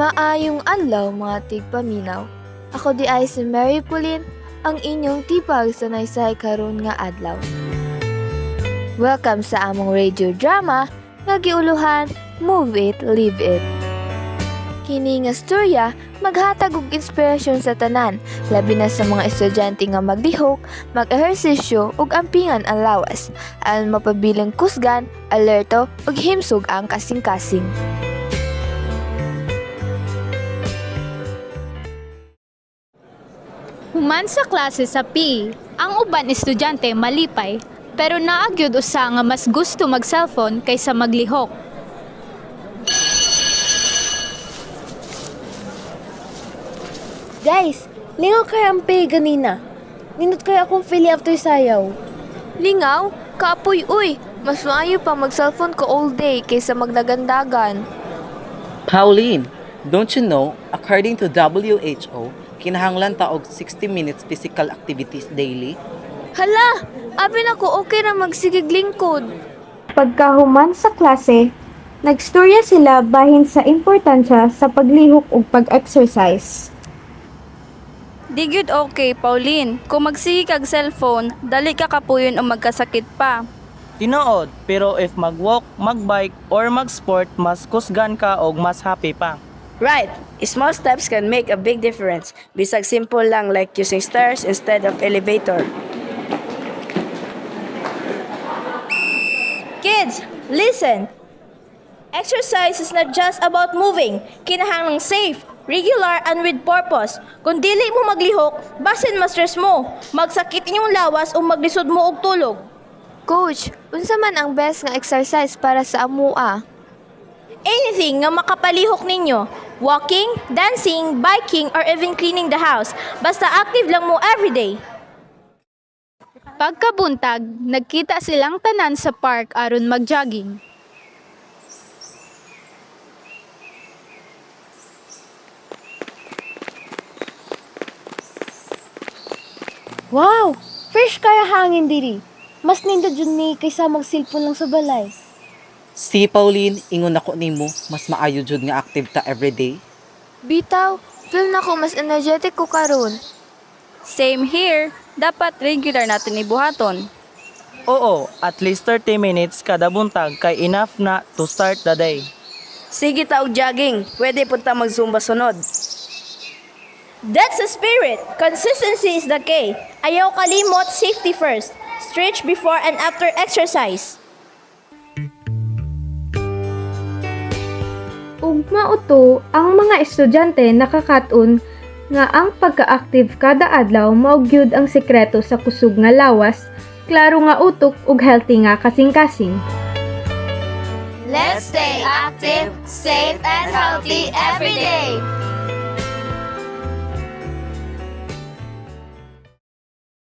Maayong adlaw mga tigpaminaw. Ako di ay si Mary Pauline, ang inyong tipag sa naysay karon nga adlaw. Welcome sa among radio drama nga giuluhan Move It, Live It. Kini nga storya maghatag og inspirasyon sa tanan, labi na sa mga estudyante nga maglihok, mag-ehersisyo ug ampingan ang lawas, aron mapabiling kusgan, alerto ug himsog ang kasing-kasing. Human sa klase sa PE, ang uban estudyante malipay, pero naagyod usa nga mas gusto mag-cellphone kaysa maglihok. Guys, lingaw kaya ang pay ganina. Nindot kaya akong fili after sayaw. Lingaw? Kapoy uy! Mas maayo pa mag-cellphone ko all day kaysa magdagandagan. Pauline, don't you know, according to WHO, kinahanglan ta og 60 minutes physical activities daily? Hala! Abi na ko okay ra magsigig lingkod. Pagkahuman sa klase, nagstorya sila bahin sa importansya sa paglihok ug pag-exercise. Di gyud okay, Pauline. Kung magsige kag cellphone, dali ka kapuyon o magkasakit pa. Tinuod, pero if mag-walk, mag-bike, or mag-sport, mas kusgan ka o mas happy pa. Right. Small steps can make a big difference. Bisag simple lang like using stairs instead of elevator. Kids, listen! Exercise is not just about moving. Kinahanglang safe, regular, and with purpose. Kung dili mo maglihok, basin ma-stress mo, magsakit inyong lawas o maglisod mo og tulog. Coach, unsa man ang best nga exercise para sa amua? Anything nga makapalihok ninyo. Walking, dancing, biking, or even cleaning the house. Basta active lang mo everyday. Pagkabuntag, nagkita silang tanan sa park aron mag-jogging. Wow! Fresh kaya hangin diri. Mas nindot jud ni kaysa magsilpon lang sa balay. Si Pauline, ingon ako nimo, mas maayo jud nga active ta everyday. Bitaw, feel na ko mas energetic ko karon. Same here. Dapat regular natin ibuhaton. Oo, at least 30 minutes kada buntag kay enough na to start the day. Sige ta og jogging. Pwede punta mag-zumba sunod. That's the spirit. Consistency is the key. Ayaw kalimot, safety first. Stretch before and after exercise. Ug mauto ang mga estudyante nakakaton nga ang pagka-active kada adlaw mao gyud ang sekreto sa kusog nga lawas, klaro nga utok ug healthy nga kasing-kasing. Let's stay active, safe, and healthy every day!